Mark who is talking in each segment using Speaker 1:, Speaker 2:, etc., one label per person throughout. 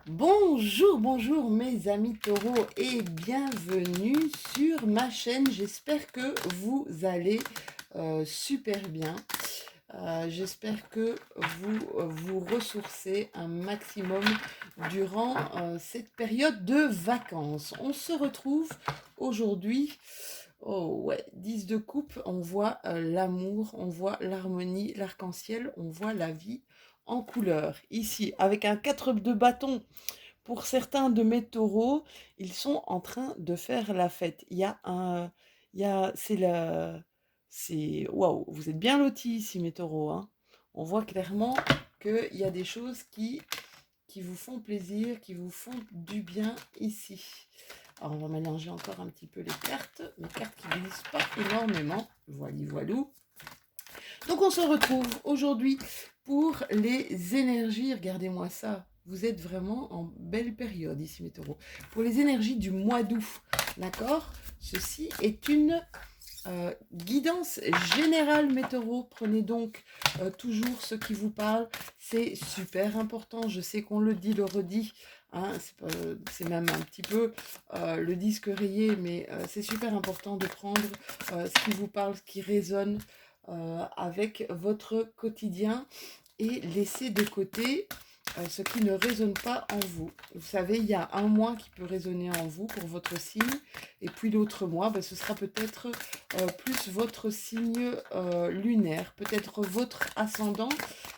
Speaker 1: Bonjour, bonjour mes amis taureaux et bienvenue sur ma chaîne. J'espère que vous allez super bien. J'espère que vous vous ressourcez un maximum durant cette période de vacances. On se retrouve aujourd'hui. Oh ouais, 10 de coupe, on voit l'amour, on voit l'harmonie, l'arc-en-ciel, on voit la vie en couleur. Ici, avec un 4 de bâton, pour certains de mes taureaux, ils sont en train de faire la fête. Waouh, vous êtes bien lotis ici, mes taureaux, hein. On voit clairement qu'il y a des choses qui vous font plaisir, qui vous font du bien ici. Alors, on va mélanger encore un petit peu les cartes qui ne glissent pas énormément. Voilà, voilou. Donc, on se retrouve aujourd'hui pour les énergies. Regardez-moi ça. Vous êtes vraiment en belle période ici, mes taureaux. Pour les énergies du mois d'août, d'accord? Ceci est une guidance générale, mes taureaux. Prenez donc toujours ce qui vous parle. C'est super important. Je sais qu'on le dit, le redit. Hein, c'est même un petit peu le disque rayé, mais c'est super important de prendre ce qui vous parle, ce qui résonne avec votre quotidien et laisser de côté ce qui ne résonne pas en vous. Vous savez, il y a un mois qui peut résonner en vous pour votre signe, et puis l'autre mois, ce sera peut-être plus votre signe lunaire, peut-être votre ascendant,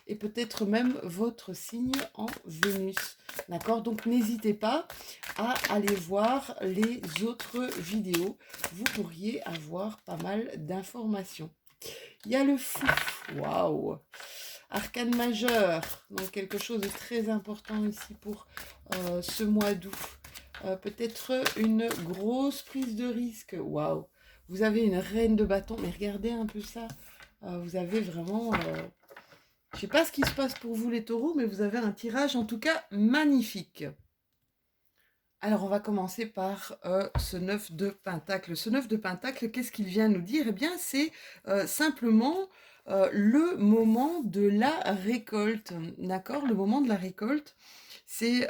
Speaker 1: et peut-être même votre signe en Vénus. D'accord? Donc n'hésitez pas à aller voir les autres vidéos. Vous pourriez avoir pas mal d'informations. Il y a le fou. Waouh! Arcane majeur. Donc quelque chose de très important ici pour ce mois d'août. Peut-être une grosse prise de risque. Waouh! Vous avez une reine de bâton. Mais regardez un peu ça. Vous avez vraiment... je ne sais pas ce qui se passe pour vous les taureaux, mais vous avez un tirage en tout cas magnifique. Alors, on va commencer par ce 9 de Pentacle. Ce 9 de Pentacle, qu'est-ce qu'il vient nous dire? Eh bien, c'est simplement le moment de la récolte, d'accord? Le moment de la récolte, c'est,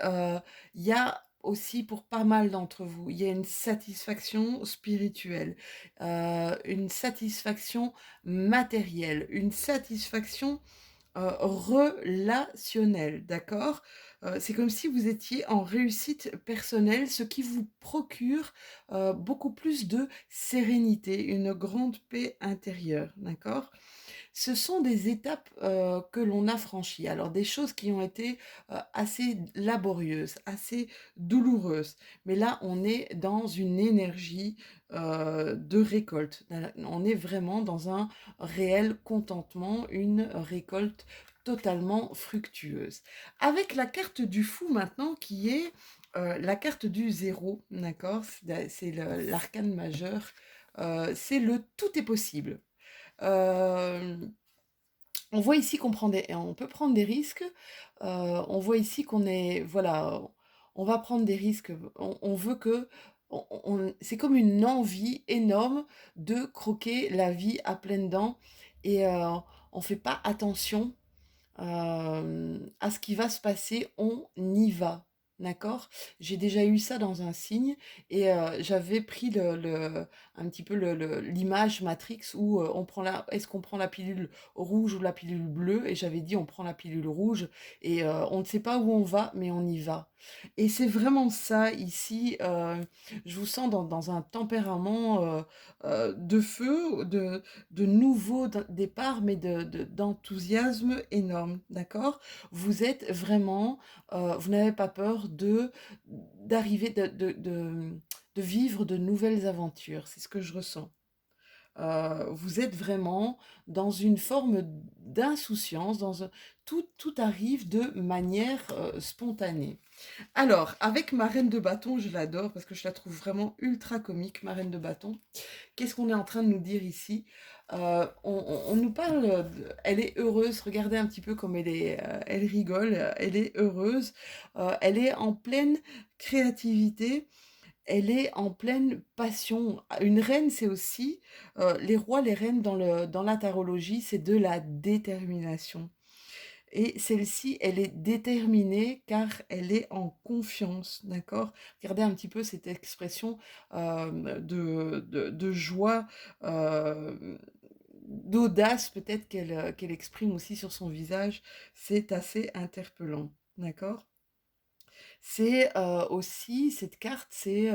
Speaker 1: il y a aussi pour pas mal d'entre vous, il y a une satisfaction spirituelle, une satisfaction matérielle, une satisfaction relationnel, d'accord? C'est comme si vous étiez en réussite personnelle, ce qui vous procure beaucoup plus de sérénité, une grande paix intérieure, d'accord? Ce sont des étapes que l'on a franchies. Alors des choses qui ont été assez laborieuses, assez douloureuses. Mais là, on est dans une énergie de récolte. On est vraiment dans un réel contentement, une récolte totalement fructueuse. Avec la carte du fou maintenant qui est la carte du zéro, d'accord? C'est l'arcane majeur. C'est le tout est possible. Euh, on voit ici on peut prendre des risques. On voit ici qu'on est, voilà, on va prendre des risques. On veut que, c'est comme une envie énorme de croquer la vie à pleines dents et on fait pas attention à ce qui va se passer, on y va. D'accord? J'ai déjà eu ça dans un signe et j'avais pris un petit peu l'image Matrix où est-ce qu'on prend la pilule rouge ou la pilule bleue? Et j'avais dit on prend la pilule rouge et on ne sait pas où on va, mais on y va. Et c'est vraiment ça ici. Je vous sens dans un tempérament de feu, de nouveau départ, mais d'enthousiasme énorme, d'accord? Vous êtes vraiment, vous n'avez pas peur d'arriver, de vivre de nouvelles aventures, c'est ce que je ressens. Vous êtes vraiment dans une forme d'insouciance, tout arrive de manière spontanée. Alors, avec ma reine de bâton, je l'adore parce que je la trouve vraiment ultra comique, ma reine de bâton. Qu'est-ce qu'on est en train de nous dire ici? On nous parle, elle est heureuse, regardez un petit peu comme elle rigole, elle est heureuse, elle est en pleine créativité, elle est en pleine passion. Une reine, c'est aussi, les rois, les reines dans la tarologie, c'est de la détermination. Et celle-ci, elle est déterminée car elle est en confiance, d'accord? Regardez un petit peu cette expression de joie, euh, d'audace peut-être qu'elle exprime aussi sur son visage. C'est assez interpellant, d'accord? C'est aussi, cette carte, c'est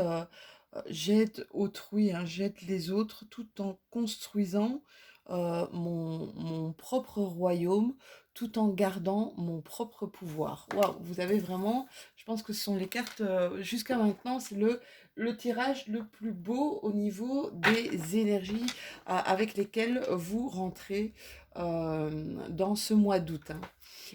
Speaker 1: j'aide autrui, hein, j'aide les autres tout en construisant mon propre royaume, tout en gardant mon propre pouvoir. Waouh, vous avez vraiment, je pense que ce sont les cartes, jusqu'à maintenant, c'est le tirage le plus beau au niveau des énergies avec lesquelles vous rentrez dans ce mois d'août, hein.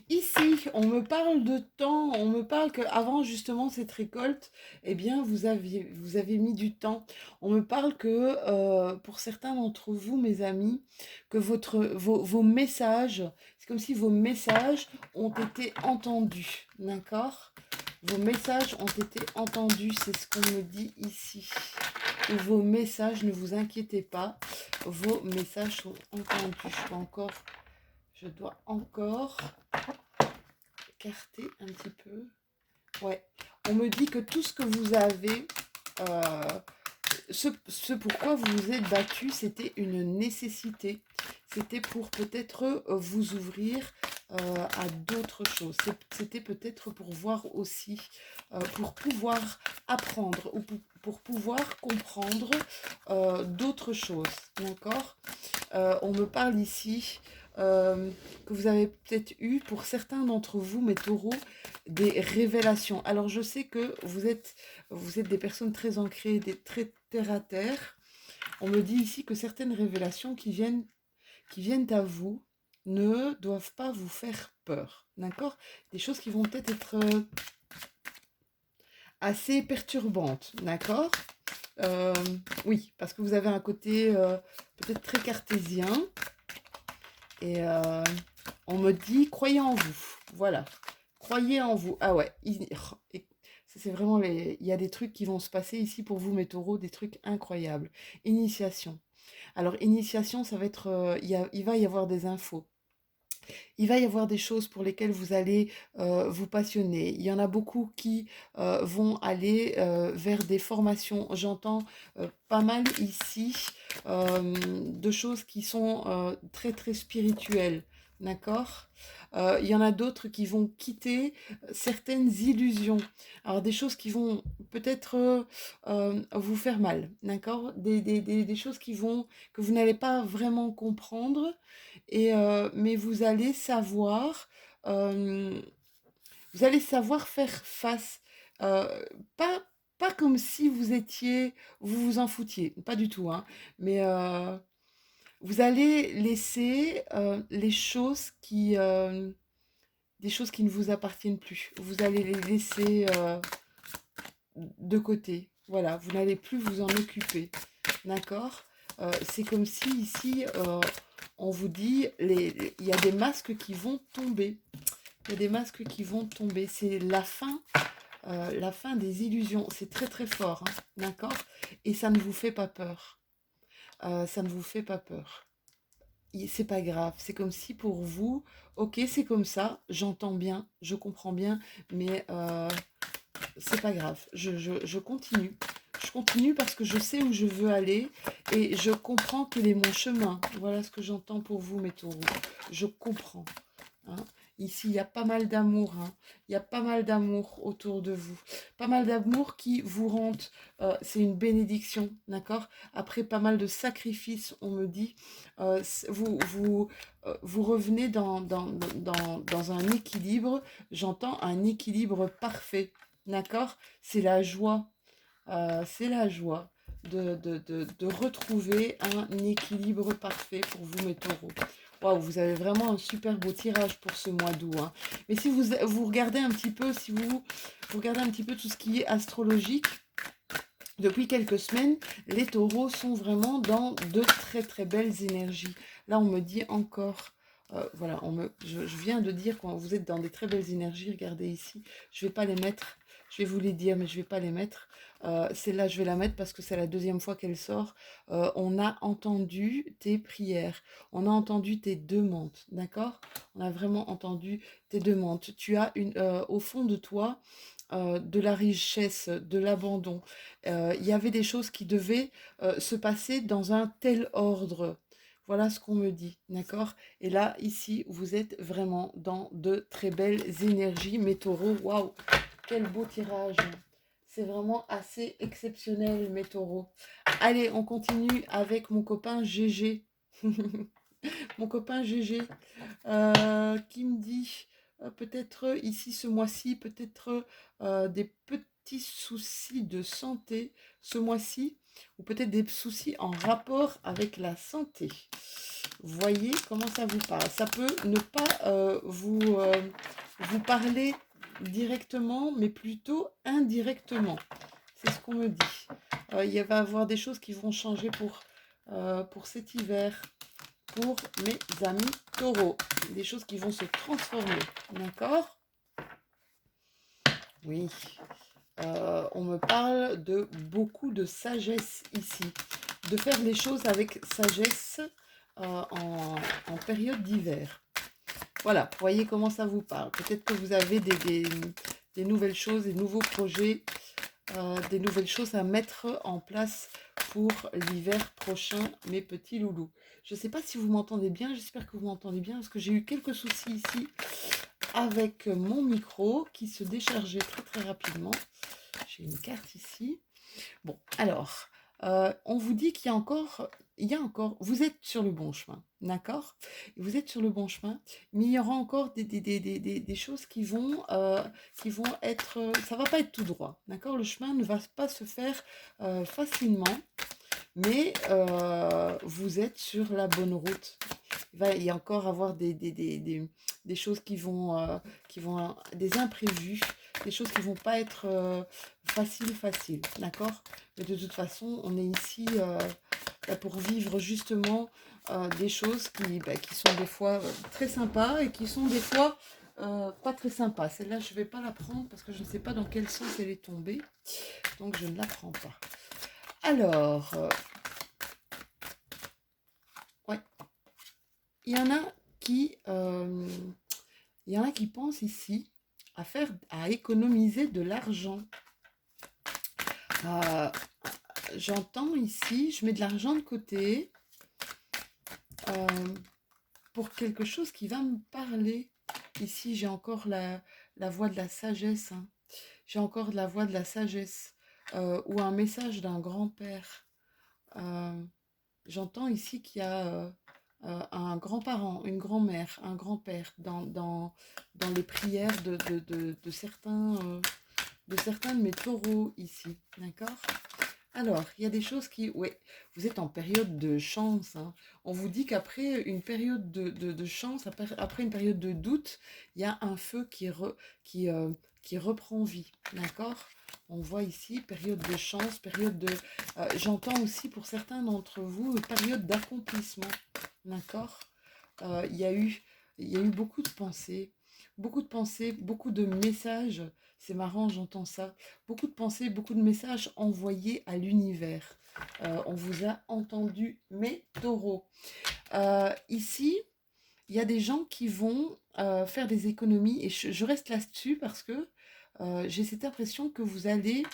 Speaker 1: Ici, on me parle de temps, on me parle qu'avant justement cette récolte, eh bien, vous avez mis du temps. On me parle que pour certains d'entre vous, mes amis, que vos messages, c'est comme si vos messages ont été entendus, d'accord? Vos messages ont été entendus, c'est ce qu'on me dit ici. Vos messages, ne vous inquiétez pas, vos messages sont entendus. Je dois encore écarter un petit peu. Ouais. On me dit que tout ce que vous avez, euh, ce pourquoi vous vous êtes battu, c'était une nécessité. C'était pour peut-être vous ouvrir à d'autres choses. C'était peut-être pour voir aussi, pour pouvoir apprendre ou pour pouvoir comprendre d'autres choses. D'accord? On me parle ici que vous avez peut-être eu, pour certains d'entre vous, mes taureaux, des révélations. Alors, je sais que vous êtes des personnes très ancrées, très terre à terre. On me dit ici que certaines révélations qui viennent à vous ne doivent pas vous faire peur. D'accord? Des choses qui vont peut-être être assez perturbantes. D'accord? Euh, oui, parce que vous avez un côté peut-être très cartésien. Et on me dit, croyez en vous. Voilà. Croyez en vous. Ah ouais. C'est vraiment il y a des trucs qui vont se passer ici pour vous, mes taureaux, des trucs incroyables. Initiation. Alors, initiation, ça va être. Il va y avoir des infos. Il va y avoir des choses pour lesquelles vous allez vous passionner. Il y en a beaucoup qui vont aller vers des formations. J'entends pas mal ici de choses qui sont très très spirituelles. D'accord? Il y en a d'autres qui vont quitter certaines illusions. Alors des choses qui vont peut-être vous faire mal. D'accord? Des choses que vous n'allez pas vraiment comprendre mais euh, vous allez savoir faire face. Euh, pas, pas comme si vous vous en foutiez, pas du tout, hein, mais vous allez laisser des choses qui ne vous appartiennent plus. Vous allez les laisser de côté. Voilà, vous n'allez plus vous en occuper. D'accord? C'est comme si ici, on vous dit, il y a des masques qui vont tomber. Il y a des masques qui vont tomber. C'est la fin des illusions. C'est très très fort. Hein, d'accord? Et ça ne vous fait pas peur. Ça ne vous fait pas peur. C'est pas grave. C'est comme si pour vous, ok, c'est comme ça, j'entends bien, je comprends bien, mais c'est pas grave. Je continue. Je continue parce que je sais où je veux aller et je comprends quel est mon chemin. Voilà ce que j'entends pour vous, mes taureaux. Je comprends. Hein. Ici, il y a pas mal d'amour. Hein. Il y a pas mal d'amour autour de vous. Pas mal d'amour qui vous rentre. C'est une bénédiction, d'accord? Après pas mal de sacrifices, on me dit, vous revenez dans un équilibre. J'entends un équilibre parfait, d'accord? C'est la joie. C'est la joie de retrouver un équilibre parfait pour vous, mes taureaux. Waouh, vous avez vraiment un super beau tirage pour ce mois d'août. Hein. Mais si vous regardez un petit peu, si vous regardez un petit peu tout ce qui est astrologique, depuis quelques semaines, les taureaux sont vraiment dans de très très belles énergies. Là, on me dit encore, voilà, je viens de dire que vous êtes dans des très belles énergies. Regardez ici, je ne vais pas les mettre Je vais vous les dire, mais je vais pas les mettre. Celle-là, je vais la mettre parce que c'est la deuxième fois qu'elle sort. On a entendu tes prières. On a entendu tes demandes. D'accord? On a vraiment entendu tes demandes. Tu as au fond de toi de la richesse, de l'abandon. Il y avait des choses qui devaient se passer dans un tel ordre. Voilà ce qu'on me dit, d'accord? Et là, ici, vous êtes vraiment dans de très belles énergies. Mes taureaux, waouh, quel beau tirage! C'est vraiment assez exceptionnel, mes taureaux. Allez, on continue avec mon copain GG. Mon copain GG qui me dit peut-être ici ce mois-ci, peut-être des petits soucis de santé ce mois-ci, ou peut-être des soucis en rapport avec la santé. Voyez comment ça vous parle. Ça peut ne pas vous parler directement, mais plutôt indirectement. C'est ce qu'on me dit. Il va y avoir des choses qui vont changer pour cet hiver, pour mes amis taureaux. Des choses qui vont se transformer. D'accord? Oui. On me parle de beaucoup de sagesse ici. De faire les choses avec sagesse en période d'hiver. Voilà, voyez comment ça vous parle. Peut-être que vous avez des nouvelles choses, des nouveaux projets, des nouvelles choses à mettre en place pour l'hiver prochain, mes petits loulous. Je ne sais pas si vous m'entendez bien, j'espère que vous m'entendez bien, parce que j'ai eu quelques soucis ici avec mon micro qui se déchargeait très très rapidement. J'ai une carte ici. Bon, alors, on vous dit qu'il y a encore, vous êtes sur le bon chemin, d'accord? Vous êtes sur le bon chemin, mais il y aura encore des choses qui vont être, ça va pas être tout droit, d'accord? Le chemin ne va pas se faire facilement, mais vous êtes sur la bonne route. Il va y encore avoir des choses qui vont, des imprévus, des choses qui vont pas être faciles, d'accord? Mais de toute façon, on est ici pour vivre justement des choses qui sont des fois très sympas et qui sont des fois pas très sympas. Celle-là, je vais pas la prendre parce que je ne sais pas dans quel sens elle est tombée, donc je ne la prends pas. Alors, ouais, il y en a il y en a qui pensent ici à économiser de l'argent. J'entends ici, je mets de l'argent de côté pour quelque chose qui va me parler. Ici, j'ai encore la voix de la sagesse. Hein. J'ai encore de la voix de la sagesse ou un message d'un grand-père. J'entends ici qu'il y a un grand-parent, une grand-mère, un grand-père dans les prières de certains de mes taureaux ici. D'accord? Alors, il y a des choses qui... Oui, vous êtes en période de chance. Hein. On vous dit qu'après une période de chance, après une période de doute, il y a un feu qui reprend vie. D'accord? On voit ici période de chance, période de... J'entends aussi pour certains d'entre vous, période d'accomplissement. D'accord? Il y a eu beaucoup de pensées, beaucoup de messages. C'est marrant, j'entends ça. Beaucoup de pensées, beaucoup de messages envoyés à l'univers. On vous a entendu, mes taureaux. Ici, il y a des gens qui vont faire des économies. Et je reste là-dessus parce que j'ai cette impression que vous allez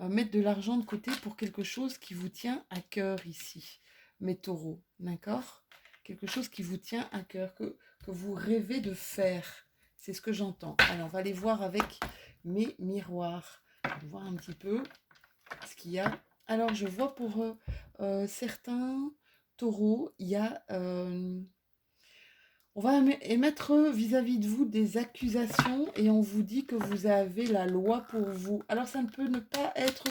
Speaker 1: mettre de l'argent de côté pour quelque chose qui vous tient à cœur ici, mes taureaux. D'accord? Quelque chose qui vous tient à cœur, que vous rêvez de faire. C'est ce que j'entends. Alors, on va aller voir avec mes miroirs. On va voir un petit peu ce qu'il y a. Alors, je vois pour certains taureaux, il y a... on va émettre vis-à-vis de vous des accusations et on vous dit que vous avez la loi pour vous. Alors, ça ne peut ne pas être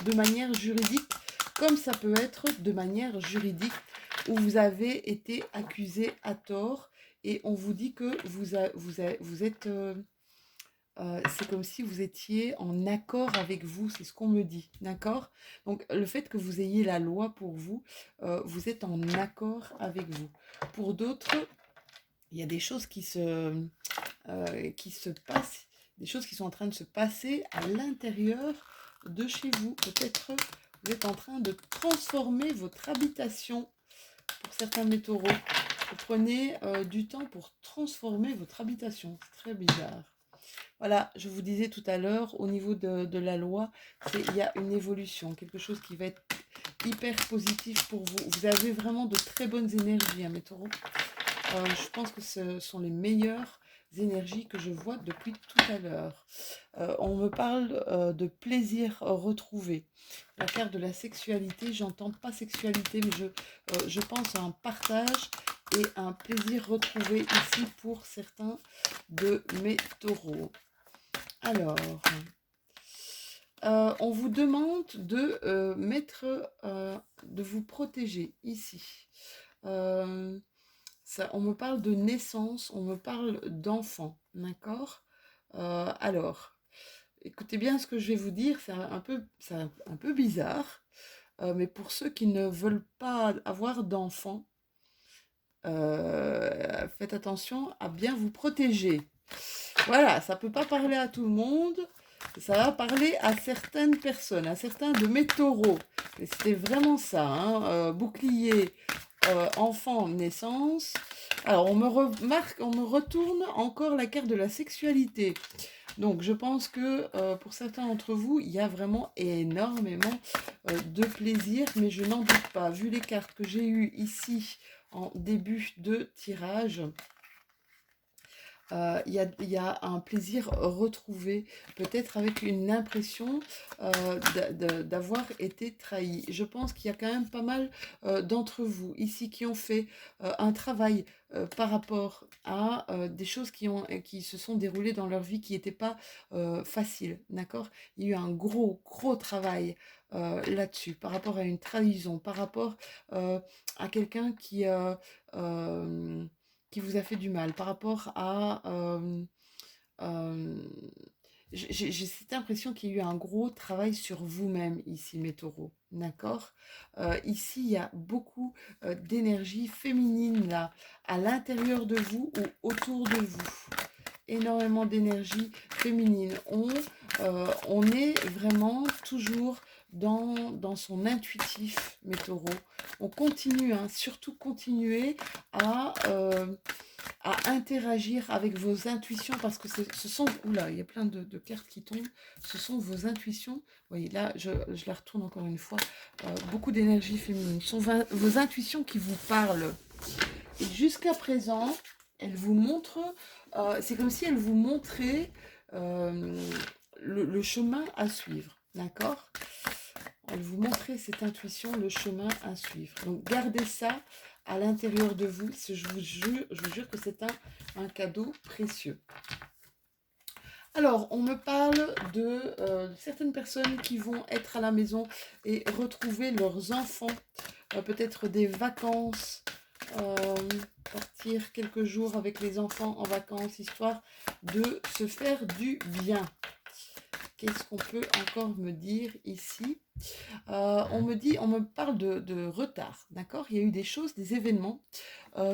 Speaker 1: de manière juridique, comme ça peut être de manière juridique où vous avez été accusé à tort et on vous dit que vous êtes... c'est comme si vous étiez en accord avec vous, c'est ce qu'on me dit, d'accord? Donc le fait que vous ayez la loi pour vous, vous êtes en accord avec vous. Pour d'autres, il y a des choses qui se passent des choses qui sont en train de se passer à l'intérieur de chez vous. Peut-être vous êtes en train de transformer votre habitation. Pour certains de mes taureaux, vous prenez du temps pour transformer votre habitation. C'est très bizarre. Voilà, je vous disais tout à l'heure, au niveau de la loi, il y a une évolution, quelque chose qui va être hyper positif pour vous. Vous avez vraiment de très bonnes énergies, hein, mes taureaux. Je pense que ce sont les meilleures énergies que je vois depuis tout à l'heure. On me parle de plaisir retrouvé. La carte de la sexualité, j'entends pas sexualité, mais je pense à un partage et un plaisir retrouvé ici pour certains de mes taureaux. Alors, on vous demande de de vous protéger ici. On me parle de naissance, on me parle d'enfant, d'accord? Alors, écoutez bien ce que je vais vous dire, c'est un peu bizarre, mais pour ceux qui ne veulent pas avoir d'enfants, faites attention à bien vous protéger. Voilà, ça ne peut pas parler à tout le monde, ça va parler à certaines personnes, à certains de mes taureaux. Et c'était vraiment ça, hein, bouclier, enfant, naissance. Alors, on me retourne encore la carte de la sexualité. Donc, je pense que pour certains d'entre vous, il y a vraiment énormément de plaisir, mais je n'en doute pas. Vu les cartes que j'ai eues ici en début de tirage, il y a un plaisir retrouvé, peut-être avec une impression d'avoir été trahi. Je pense qu'il y a quand même pas mal d'entre vous ici qui ont fait un travail par rapport à des choses qui se sont déroulées dans leur vie qui n'étaient pas faciles, d'accord? Il y a eu un gros travail là-dessus, par rapport à une trahison, par rapport à quelqu'un qui vous a fait du mal, par rapport à... euh, j'ai cette impression qu'il y a eu un gros travail sur vous-même ici, mes taureaux, d'accord? Ici, il y a beaucoup d'énergie féminine là, à l'intérieur de vous ou autour de vous. Énormément d'énergie féminine. On est vraiment toujours dans son intuitif, mes taureaux. On continue, hein, surtout continuer à interagir avec vos intuitions parce que ce sont... Oula, il y a plein de cartes qui tombent. Ce sont vos intuitions. Vous voyez, là, je la retourne encore une fois. Beaucoup d'énergie féminine. Ce sont vos intuitions qui vous parlent. Et jusqu'à présent, elles vous montrent... c'est comme si elles vous montraient le chemin à suivre. D'accord? Elle vous montrait cette intuition, le chemin à suivre. Donc, gardez ça à l'intérieur de vous. Je vous jure que c'est un cadeau précieux. Alors, on me parle de certaines personnes qui vont être à la maison et retrouver leurs enfants. Peut-être des vacances. Partir quelques jours avec les enfants en vacances, histoire de se faire du bien. Qu'est-ce qu'on peut encore me dire ici? On me parle de retard, d'accord? Il y a eu des choses, des événements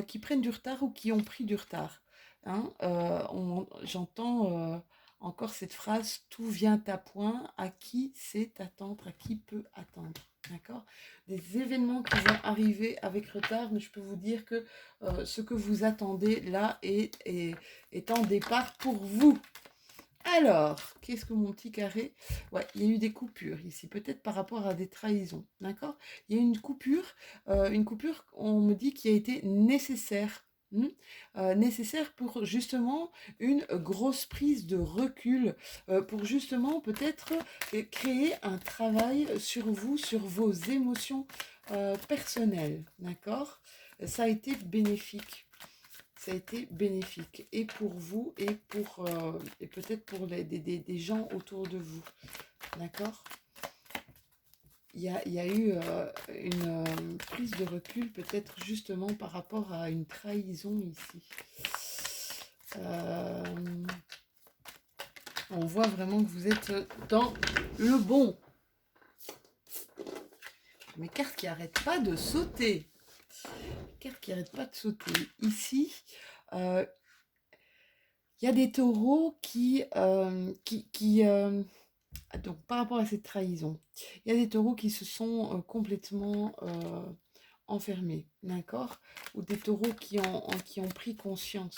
Speaker 1: qui prennent du retard ou qui ont pris du retard. Hein. J'entends encore cette phrase, tout vient à point, à qui sait attendre, à qui peut attendre. D'accord? Des événements qui vont arriver avec retard, mais je peux vous dire que ce que vous attendez là est en départ pour vous. Alors, qu'est-ce que mon petit carré? Ouais, il y a eu des coupures ici, peut-être par rapport à des trahisons, d'accord? Il y a une coupure, on me dit, qui a été nécessaire. Nécessaire pour justement une grosse prise de recul, pour justement peut-être créer un travail sur vous, sur vos émotions personnelles, d'accord? Ça a été bénéfique. Ça a été bénéfique et pour vous et et peut-être pour des gens autour de vous. D'accord? Il y a eu une prise de recul peut-être justement par rapport à une trahison ici. On voit vraiment que vous êtes dans le bon. Mes cartes qui n'arrêtent pas de sauter. Cartes qui n'arrêtent pas de sauter. Ici, Il y a des taureaux donc par rapport à cette trahison, il y a des taureaux qui se sont complètement enfermés, d'accord? Ou des taureaux qui ont pris conscience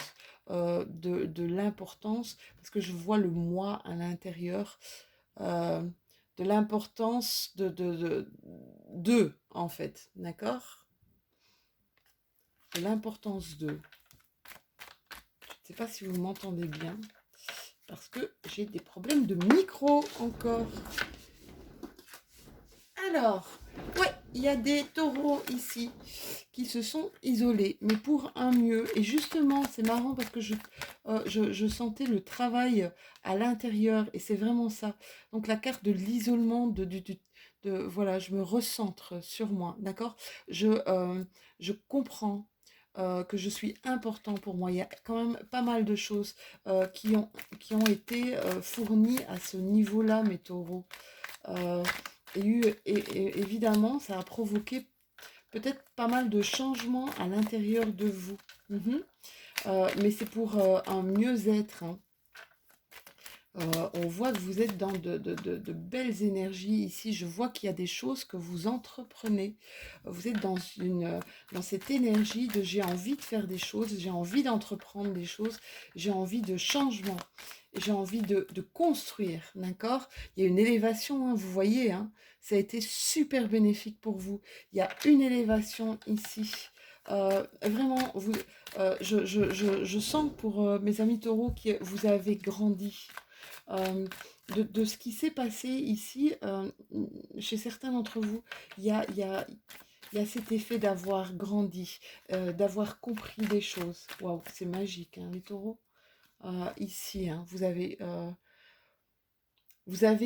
Speaker 1: de l'importance, parce que je vois le moi à l'intérieur, euh, de l'importance d'eux, en fait, d'accord? De l'importance d'eux. Je ne sais pas si vous m'entendez bien, parce que j'ai des problèmes de micro encore. Alors, ouais, il y a des taureaux ici qui se sont isolés, mais pour un mieux. Et justement, c'est marrant parce que je sentais le travail à l'intérieur, et c'est vraiment ça. Donc la carte de l'isolement, voilà, je me recentre sur moi, d'accord? Je comprends que je suis important pour moi. Il y a quand même pas mal de choses qui ont été fournies à ce niveau-là, mes taureaux. Euh, évidemment, ça a provoqué peut-être pas mal de changements à l'intérieur de vous. Mhm. Mais c'est pour un mieux-être, hein. On voit que vous êtes dans de belles énergies ici. Je vois qu'il y a des choses que vous entreprenez. Vous êtes dans cette énergie de j'ai envie de faire des choses, j'ai envie d'entreprendre des choses, j'ai envie de changement, j'ai envie de construire, d'accord? Il y a une élévation, hein, vous voyez, hein, ça a été super bénéfique pour vous. Il y a une élévation ici. Vraiment, je sens que pour mes amis taureaux que vous avez grandi. Euh, de ce qui s'est passé ici, chez certains d'entre vous, il y a cet effet d'avoir grandi, d'avoir compris des choses. Waouh, c'est magique, hein, les taureaux. Ici, hein, vous avez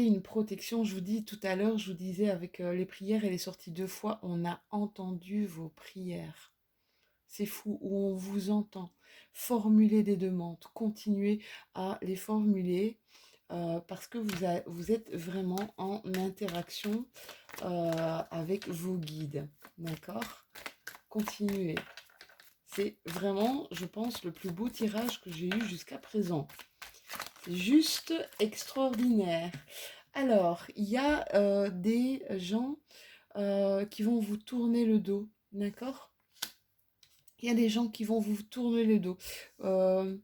Speaker 1: une protection. Je vous dis tout à l'heure, je vous disais avec les prières, elle est sortie 2 fois, on a entendu vos prières. C'est fou, où on vous entend formuler des demandes, continuez à les formuler parce que vous êtes vraiment en interaction avec vos guides, d'accord? Continuez. C'est vraiment, je pense, le plus beau tirage que j'ai eu jusqu'à présent. C'est juste extraordinaire. Alors, il y a des gens qui vont vous tourner le dos, d'accord? Il y a des gens qui vont vous tourner le dos. Euh,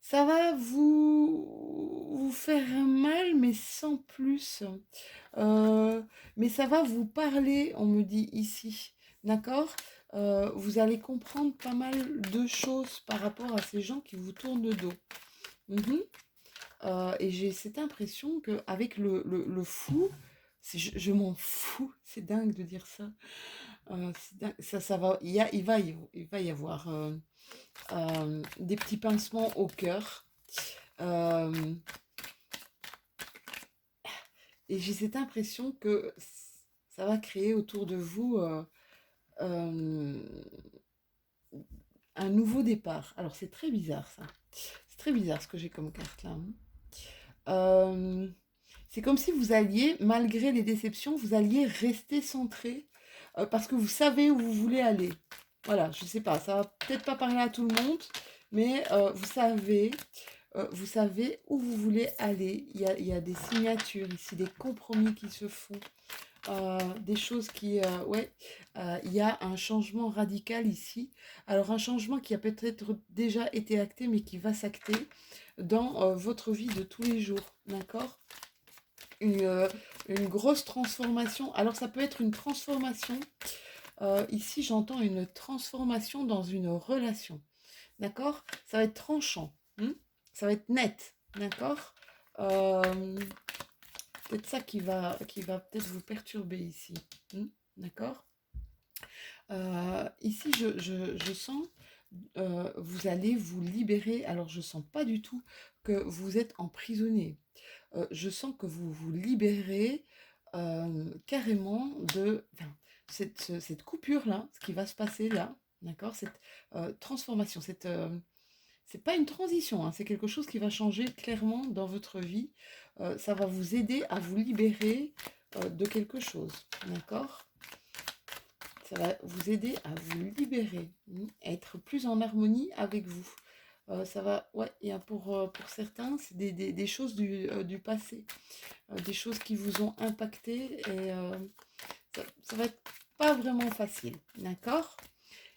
Speaker 1: Ça va vous faire mal, mais sans plus. Mais ça va vous parler, on me dit ici. D'accord? Vous allez comprendre pas mal de choses par rapport à ces gens qui vous tournent le dos. Mhm. Et j'ai cette impression qu'avec le fou, je m'en fous, c'est dingue de dire ça. Ça va, il va y avoir des petits pincements au cœur. Euh, et j'ai cette impression que ça va créer autour de vous euh, un nouveau départ. Alors c'est très bizarre ça. C'est très bizarre ce que j'ai comme carte là, hein. Euh, c'est comme si vous alliez, malgré les déceptions, vous alliez rester centré parce que vous savez où vous voulez aller. Voilà, je sais pas, ça va peut-être pas parler à tout le monde, mais vous savez où vous voulez aller. Il y a des signatures ici, des compromis qui se font, des choses ouais, il y a un changement radical ici. Alors un changement qui a peut-être déjà été acté, mais qui va s'acter dans votre vie de tous les jours, d'accord? Une grosse transformation. Alors ça peut être une transformation. Ici, j'entends une transformation dans une relation. D'accord? Ça va être tranchant. Ça va être net. D'accord? Peut-être ça qui va peut-être vous perturber ici. D'accord? Ici, je sens vous allez vous libérer. Alors, je sens pas du tout que vous êtes emprisonné. Je sens que vous vous libérez carrément enfin, cette coupure-là, ce qui va se passer là, d'accord? Cette transformation, c'est pas une transition, hein, c'est quelque chose qui va changer clairement dans votre vie. Ça va vous aider à vous libérer de quelque chose, d'accord? Ça va vous aider à vous libérer, à être plus en harmonie avec vous. Ça va, ouais, il y a pour certains, c'est des choses du passé, des choses qui vous ont impacté et ça va être pas vraiment facile, d'accord?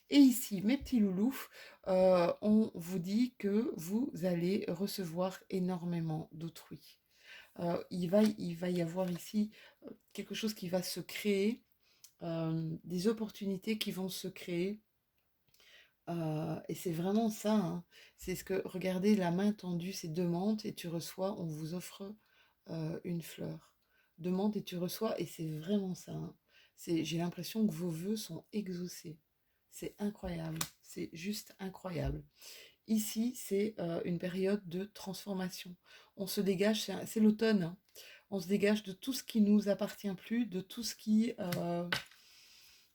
Speaker 1: Et ici, mes petits loulous, on vous dit que vous allez recevoir énormément d'autrui. Il va y avoir ici quelque chose qui va se créer, des opportunités qui vont se créer. Et c'est vraiment ça, hein. C'est ce que, regardez, la main tendue, c'est demande et tu reçois, on vous offre une fleur. Demande et tu reçois, et c'est vraiment ça, hein. J'ai l'impression que vos vœux sont exaucés. C'est incroyable, c'est juste incroyable. Ici, c'est une période de transformation. On se dégage, c'est l'automne, hein. On se dégage de tout ce qui nous appartient plus, de tout ce qui,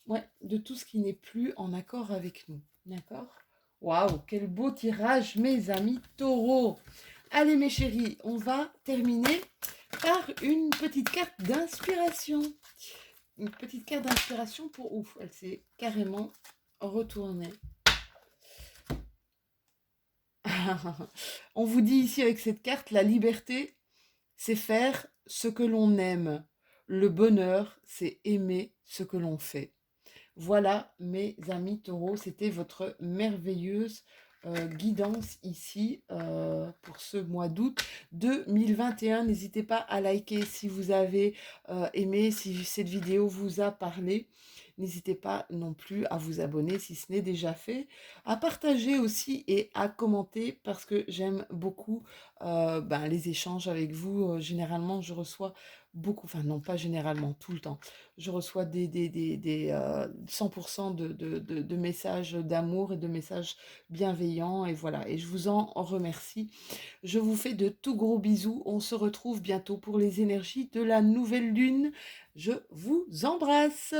Speaker 1: ouais, de tout ce qui n'est plus en accord avec nous. D'accord? Waouh, quel beau tirage, mes amis taureaux. Allez, mes chéris, on va terminer par une petite carte d'inspiration. Une petite carte d'inspiration pour ouf. Elle s'est carrément retournée. On vous dit ici avec cette carte, la liberté, c'est faire ce que l'on aime. Le bonheur, c'est aimer ce que l'on fait. Voilà, mes amis taureaux, c'était votre merveilleuse guidance ici pour ce mois d'août 2021. N'hésitez pas à liker si vous avez aimé, si cette vidéo vous a parlé. N'hésitez pas non plus à vous abonner si ce n'est déjà fait, à partager aussi et à commenter parce que j'aime beaucoup les échanges avec vous. Généralement, je reçois beaucoup, enfin non pas généralement, tout le temps. Je reçois des 100% de messages d'amour et de messages bienveillants et voilà. Et je vous en remercie. Je vous fais de tout gros bisous. On se retrouve bientôt pour les énergies de la nouvelle lune. Je vous embrasse.